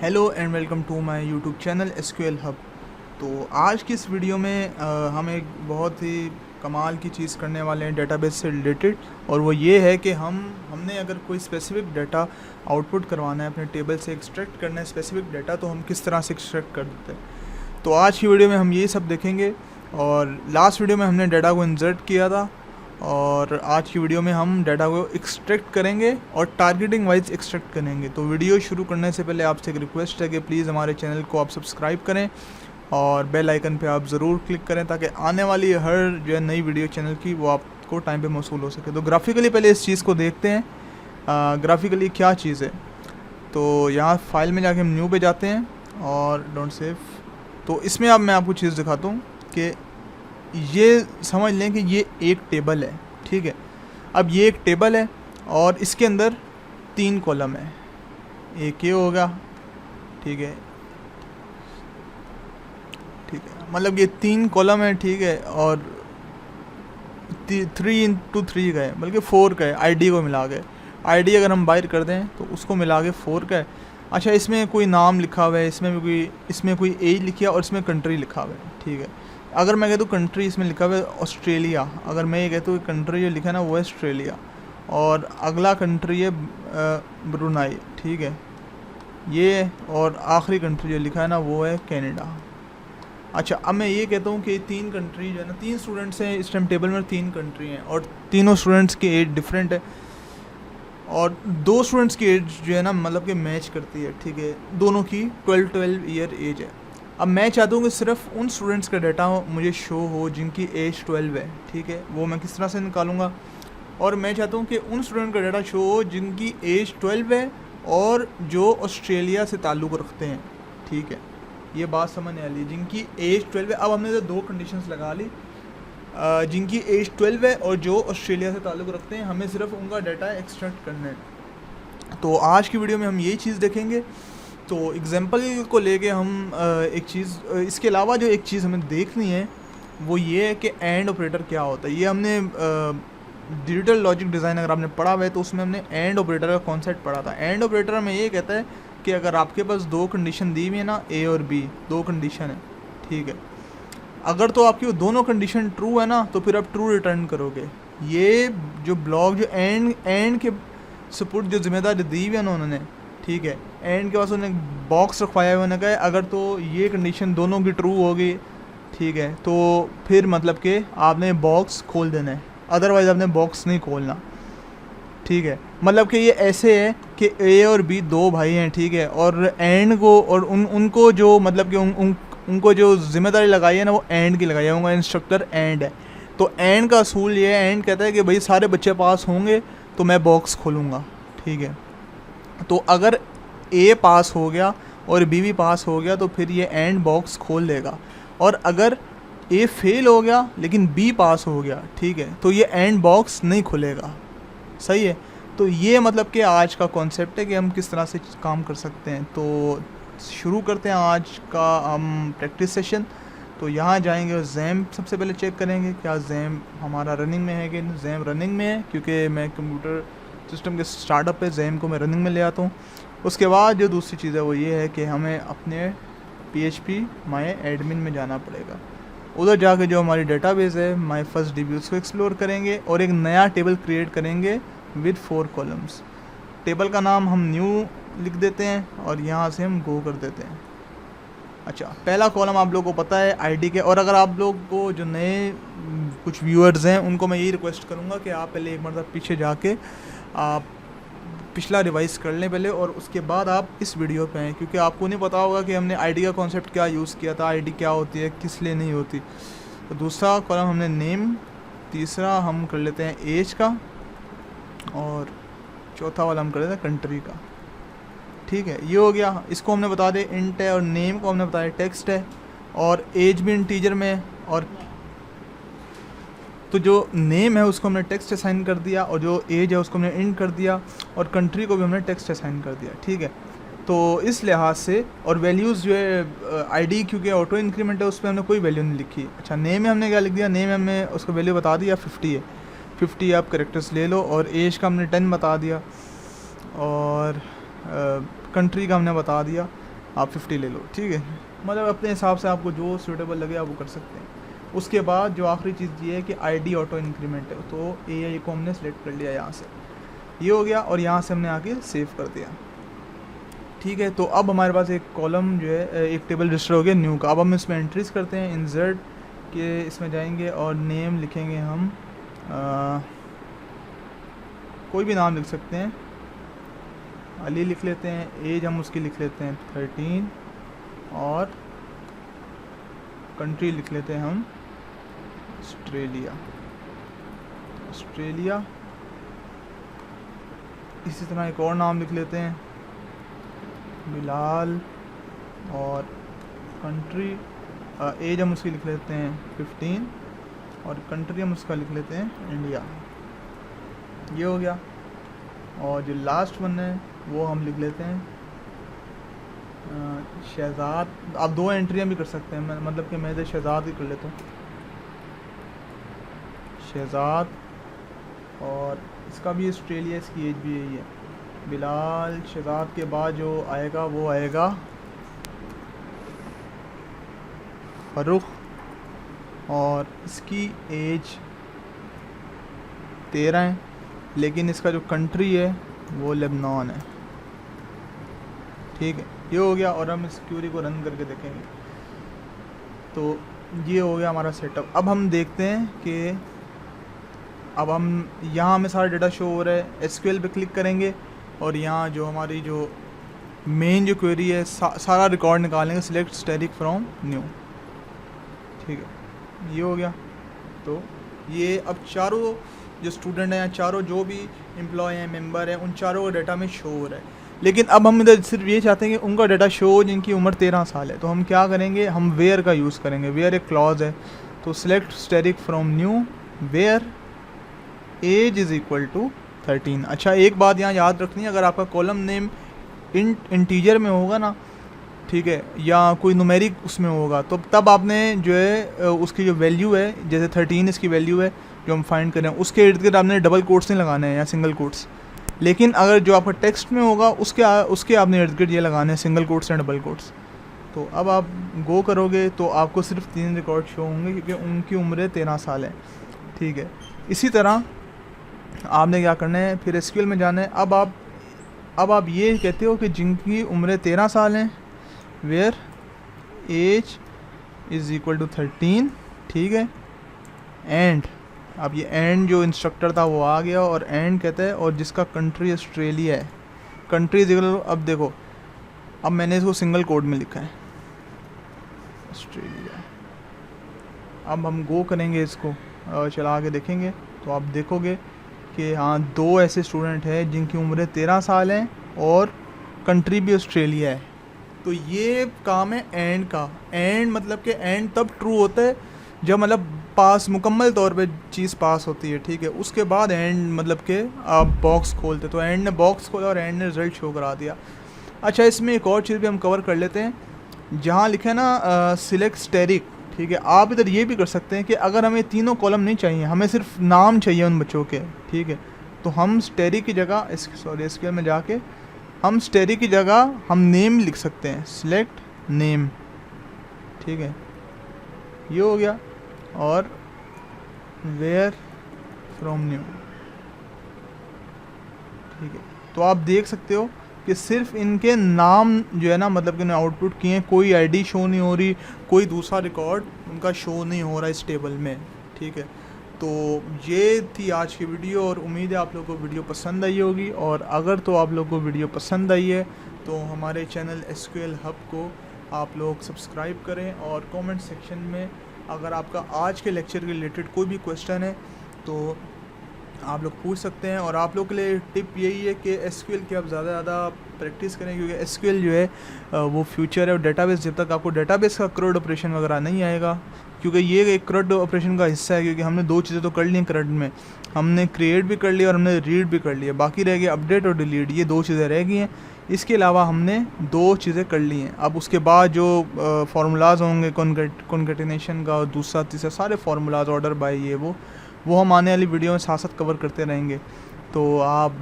Hello and welcome to my YouTube channel SQL hub. तो आज की इस वीडियो में हम एक बहुत ही कमाल की चीज़ करने वाले हैं डेटाबेस से रिलेटेड, और वो ये है कि हमने अगर कोई स्पेसिफिक डाटा आउटपुट करवाना है, अपने टेबल से एक्सट्रैक्ट करना है स्पेसिफिक डाटा, तो हम किस तरह से एक्सट्रैक्ट कर देते हैं। तो आज की वीडियो में हम ये सब देखेंगे। और लास्ट वीडियो में हमने डाटा को इंसर्ट किया था, और आज की वीडियो में हम डाटा को एक्सट्रैक्ट करेंगे और टारगेटिंग वाइज एक्सट्रैक्ट करेंगे। तो वीडियो शुरू करने से पहले आपसे एक रिक्वेस्ट है कि प्लीज़ हमारे चैनल को आप सब्सक्राइब करें और बेल आइकन पे आप ज़रूर क्लिक करें, ताकि आने वाली हर जो है नई वीडियो चैनल की वो आपको टाइम पे मौसूल हो सके। तो ग्राफिकली पहले इस चीज़ को देखते हैं, ग्राफिकली क्या चीज़ है। तो यहाँ फाइल में जाके हम न्यू पे जाते हैं और डोंट सेव। तो इसमें अब मैं आपको चीज़ दिखाता हूँ कि ये समझ लें कि ये एक टेबल है, ठीक है। अब ये एक टेबल है और इसके अंदर 3 कॉलम है। एक ये होगा, ठीक है, मतलब ये 3 कॉलम है, ठीक है। और 3 into 3 का है, बल्कि 4 का है, आईडी को मिला के। आईडी अगर हम बाहर कर दें तो उसको मिला के 4 का है। अच्छा, इसमें कोई नाम लिखा हुआ है, इसमें कोई एज लिखी है और इसमें कंट्री लिखा हुआ है, ठीक है। अगर मैं कहता हूँ कंट्री, इसमें लिखा हुआ है ऑस्ट्रेलिया। अगर मैं ये कहता हूँ कंट्री जो लिखा है ना वो है ऑस्ट्रेलिया, और अगला कंट्री है ब्रुनाई, ठीक है ये, और आखिरी कंट्री जो लिखा है ना वो है कनाडा। अच्छा, अब मैं ये कहता हूँ कि 3 कंट्री जो है ना, 3 स्टूडेंट्स हैं इस टाइम टेबल में, 3 कंट्री हैं और तीनों स्टूडेंट्स की एज डिफरेंट है, और 2 स्टूडेंट्स की एज जो है ना मतलब कि मैच करती है, ठीक है। दोनों की 12 ईयर एज है। अब मैं चाहता हूँ कि सिर्फ उन स्टूडेंट्स का डाटा मुझे शो हो जिनकी एज 12 है, ठीक है। वो मैं किस तरह से निकालूंगा, और मैं चाहता हूँ कि उन स्टूडेंट का डाटा शो हो जिनकी एज 12 है और जो ऑस्ट्रेलिया से ताल्लुक़ रखते हैं, ठीक है। ये बात समझ आ ली, जिनकी एज 12 है। अब हमने तो 2 कंडीशंस लगा ली, जिनकी एज 12 है और जो ऑस्ट्रेलिया से ताल्लुक़ रखते हैं, हमें सिर्फ उनका डाटा एक्सट्रैक्ट करना है। तो आज की वीडियो में हम यही चीज़ देखेंगे। तो एग्जांपल को लेके हम एक चीज़, इसके अलावा जो एक चीज़ हमें देखनी है वो ये है कि एंड ऑपरेटर क्या होता है। ये हमने डिजिटल लॉजिक डिज़ाइन अगर आपने पढ़ा हुआ है तो उसमें हमने एंड ऑपरेटर का कॉन्सेप्ट पढ़ा था। एंड ऑपरेटर में ये कहता है कि अगर आपके पास 2 कंडीशन दी हुई है ना, ए और बी 2 कंडीशन है, ठीक है। अगर तो आपकी वो दोनों कंडीशन ट्रू है ना, तो फिर आप ट्रू रिटर्न करोगे। ये जो ब्लॉक जो एंड के सपोर्ट जो जिम्मेदारी दी हुई है ना उन्होंने, ठीक है, एंड के पास उन्होंने बॉक्स रखवाया हुआ, उन्होंने कहा अगर तो ये कंडीशन दोनों की ट्रू होगी, ठीक है, तो फिर मतलब कि आपने बॉक्स खोल देना है, अदरवाइज़ आपने बॉक्स नहीं खोलना, ठीक है। मतलब कि ये ऐसे है कि ए और बी 2 भाई हैं, ठीक है, और एंड को और उनको जो मतलब कि उनको जो जिम्मेदारी लगाई है ना वो एंड की लगाई है, उनका इंस्ट्रक्टर एंड है। तो एंड का असूल ये है, एंड कहता है कि भाई सारे बच्चे पास होंगे तो मैं बॉक्स खोलूँगा, ठीक है। तो अगर ए पास हो गया और बी भी पास हो गया तो फिर ये एंड बॉक्स खोल देगा, और अगर ए फेल हो गया लेकिन बी पास हो गया, ठीक है, तो ये एंड बॉक्स नहीं खुलेगा, सही है। तो ये मतलब कि आज का कॉन्सेप्ट है कि हम किस तरह से काम कर सकते हैं। तो शुरू करते हैं आज का हम प्रैक्टिस सेशन। तो यहाँ जाएंगे और जैम सबसे पहले चेक करेंगे क्या जैम हमारा रनिंग में है कि जैम रनिंग में है, क्योंकि मैं कंप्यूटर सिस्टम के स्टार्टअप पे जैम को मैं रनिंग में ले आता हूँ। उसके बाद जो दूसरी चीज़ है वो ये है कि हमें अपने PHP माई एडमिन में जाना पड़ेगा। उधर जाके जो हमारी डेटाबेस है माई फर्स्ट DB उसको एक्सप्लोर करेंगे और एक नया टेबल क्रिएट करेंगे विद 4 कॉलम्स। टेबल का नाम हम न्यू लिख देते हैं और यहाँ से हम गो कर देते हैं। अच्छा, पहला कॉलम आप लोगों को पता है आईडी के, और अगर आप लोग को जो नए कुछ व्यूअर्स हैं उनको मैं यही रिक्वेस्ट करूँगा कि आप पहले एक मरतबा पीछे जाके आप पिछला रिवाइज कर लें पहले, और उसके बाद आप इस वीडियो पे आएँ, क्योंकि आपको नहीं पता होगा कि हमने आईडी का कॉन्सेप्ट क्या यूज़ किया था, आईडी क्या होती है, किस लिए नहीं होती। तो दूसरा कॉलम हमने नेम, तीसरा हम कर लेते हैं एज का, और चौथा वाला हम कर लेते हैं कंट्री का, ठीक है। ये हो गया, इसको हमने बता दें इंट है, और नेम को हमने बताया टेक्स्ट है, और एज भी इंटीजर में, और तो जो नेम है उसको हमने टेक्स्ट असाइन कर दिया, और जो एज है उसको हमने इंट कर दिया, और कंट्री को भी हमने टेक्स्ट असाइन कर दिया, ठीक है। तो इस लिहाज से, और वैल्यूज़ जो है आईडी क्योंकि ऑटो इंक्रीमेंट है उस पर हमने कोई वैल्यू नहीं लिखी। अच्छा, नेम में हमने क्या लिख दिया, नेम में हमने उसको वैल्यू बता दिया 50 है, 50 आप करेक्टर्स ले लो, और एज का हमने 10 बता दिया, और कंट्री का हमने बता दिया। आप 50 ले लो, ठीक है। मतलब अपने हिसाब से आपको जो सूटेबल लगे आप वो कर सकते हैं। उसके बाद जो आखिरी चीज़ ये है कि आईडी ऑटो इंक्रीमेंट है, तो ए को हमने सेलेक्ट कर लिया यहाँ से, ये हो गया, और यहाँ से हमने आके सेव कर दिया, ठीक है। तो अब हमारे पास एक कॉलम जो है, एक टेबल रजिस्टर हो गया न्यू का। अब हम इसमें एंट्रीज करते हैं, इंसर्ट के इसमें जाएंगे और नेम लिखेंगे हम कोई भी नाम लिख सकते हैं, अली लिख लेते हैं, एज हम उसकी लिख लेते हैं 13, और कंट्री लिख लेते हैं हम ऑस्ट्रेलिया। इसी तरह एक और नाम लिख लेते हैं बिलाल, और कंट्री एज हम उसकी लिख लेते हैं 15, और कंट्री हम उसका लिख लेते हैं इंडिया, ये हो गया। और जो लास्ट वन है वो हम लिख लेते हैं शहजाद। आप 2 एंट्रियाँ भी कर सकते हैं, मतलब कि मैं तो शहजाद ही कर लेता हूँ, शहजाद, और इसका भी ऑस्ट्रेलिया, इसकी एज भी यही है बिलाल। शहजाद के बाद जो आएगा वो आएगा फ़ारूक, और इसकी एज 13 है, लेकिन इसका जो कंट्री है वो लेबनान है, ठीक है। ये हो गया, और हम इस क्यूरी को रन करके देखेंगे। तो ये हो गया हमारा सेटअप। अब हम देखते हैं कि अब हम यहाँ हमें सारा डेटा शो हो रहा है, एसक्यूएल पे क्लिक करेंगे और यहाँ जो हमारी जो मेन जो क्वेरी है सारा रिकॉर्ड निकालेंगे, सिलेक्ट स्टैटिक फ्रॉम न्यू, ठीक है। ये हो गया। तो ये अब चारों जो स्टूडेंट हैं, चारों जो भी एम्प्लॉय हैं, मेंबर हैं, उन चारों का डाटा में शो हो रहा है। लेकिन अब हम इधर सिर्फ ये चाहते हैं कि उनका डाटा शो हो जिनकी उम्र 13 साल है। तो हम क्या करेंगे, हम वेयर का यूज़ करेंगे। वेयर एक क्लॉज है, तो select static from new where age is equal to 13। अच्छा, एक बात यहाँ याद रखनी है, अगर आपका कॉलम नेम इंटीजर में होगा ना, ठीक है, या कोई नुमेरिक उसमें होगा, तो तब आपने जो है उसकी जो वैल्यू है, जैसे 13 इसकी वैल्यू है जो हम फाइंड करें, उसके इर्द गिर्द आपने डबल कोट्स नहीं लगाने हैं या सिंगल कोट्स। लेकिन अगर जो आपका टेक्स्ट में होगा उसके आपने इर्द गिर्द ये लगाने हैं सिंगल कोट्स या डबल कोट्स। तो अब आप गो करोगे तो आपको सिर्फ 3 रिकॉर्ड शो होंगे क्योंकि उनकी उम्र 13 साल है, ठीक है। इसी तरह आपने क्या करना है, फिर एसक्यूएल में जाना है। अब आप ये कहते हो कि जिनकी उम्र 13 साल हैं, where age is equal to 13, ठीक है। एंड अब ये एंड जो इंस्ट्रक्टर था वो आ गया और एंड कहता है, और जिसका कंट्री ऑस्ट्रेलिया है, कंट्री इज इक्वल। अब देखो, अब मैंने इसको सिंगल कोड में लिखा है ऑस्ट्रेलिया। अब हम गो करेंगे, इसको चला के देखेंगे तो आप देखोगे कि हाँ 2 ऐसे स्टूडेंट हैं जिनकी उम्र 13 साल है और कंट्री भी ऑस्ट्रेलिया है। तो ये काम है एंड का। एंड मतलब कि एंड तब ट्रू होता है जब मतलब पास मुकम्मल तौर पे चीज़ पास होती है, ठीक है। उसके बाद एंड मतलब कि आप बॉक्स खोलते, तो एंड ने बॉक्स खोला और एंड ने रिज़ल्ट शो करा दिया। अच्छा, इसमें एक और चीज़ भी हम कवर कर लेते हैं, जहाँ लिखा है ना सिलेक्ट स्टैटिक, ठीक है। आप इधर ये भी कर सकते हैं कि अगर हमें तीनों कॉलम नहीं चाहिए, हमें सिर्फ नाम चाहिए उन बच्चों के, ठीक है, तो हम स्टैटिक की जगह एसक्यूएल में जाके हम स्टैटिक की जगह हम नेम लिख सकते हैं, सिलेक्ट नेम, ठीक है। ये हो गया। और वेयर फ्रॉम न्यू, ठीक है। तो आप देख सकते हो कि सिर्फ इनके नाम जो है ना, मतलब कि आउटपुट किए हैं, कोई आईडी शो नहीं हो रही, कोई दूसरा रिकॉर्ड उनका शो नहीं हो रहा इस टेबल में, ठीक है। तो ये थी आज की वीडियो और उम्मीद है आप लोगों को वीडियो पसंद आई होगी। और अगर तो आप लोगों को वीडियो पसंद आई है तो हमारे चैनल एसक्यूएल हब को आप लोग सब्सक्राइब करें, और कमेंट सेक्शन में अगर आपका आज के लेक्चर के रिलेटेड कोई भी क्वेश्चन है तो आप लोग पूछ सकते हैं। और आप लोग के लिए टिप यही है कि एसक्यूएल की आप ज़्यादा प्रैक्टिस करें, क्योंकि एसक्यूएल जो है वो फ्यूचर है। और डेटाबेस, जब तक आपको डेटाबेस का CRUD ऑपरेशन वगैरह नहीं आएगा, क्योंकि ये एक CRUD ऑपरेशन का हिस्सा है, क्योंकि हमने 2 चीज़ें तो कर ली हैं CRUD में, हमने क्रिएट भी कर लिया और हमने रीड भी कर लिया, बाकी रह गया अपडेट और डिलीट, ये 2 चीज़ें रह गई हैं। इसके अलावा हमने 2 चीज़ें कर ली हैं। अब उसके बाद जो फार्मूलाज होंगे कॉन्केटिनेशन का, और दूसरा तीसरा सारे फार्मूलाज, ऑर्डर बाय, ये वो हम आने वाली वीडियो में साथ साथ कवर करते रहेंगे। तो आप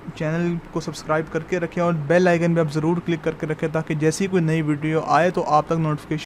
चैनल को सब्सक्राइब करके रखें और बेल आइकन पे आप ज़रूर क्लिक करके रखें ताकि जैसी कोई नई वीडियो आए तो आप तक नोटिफिकेशन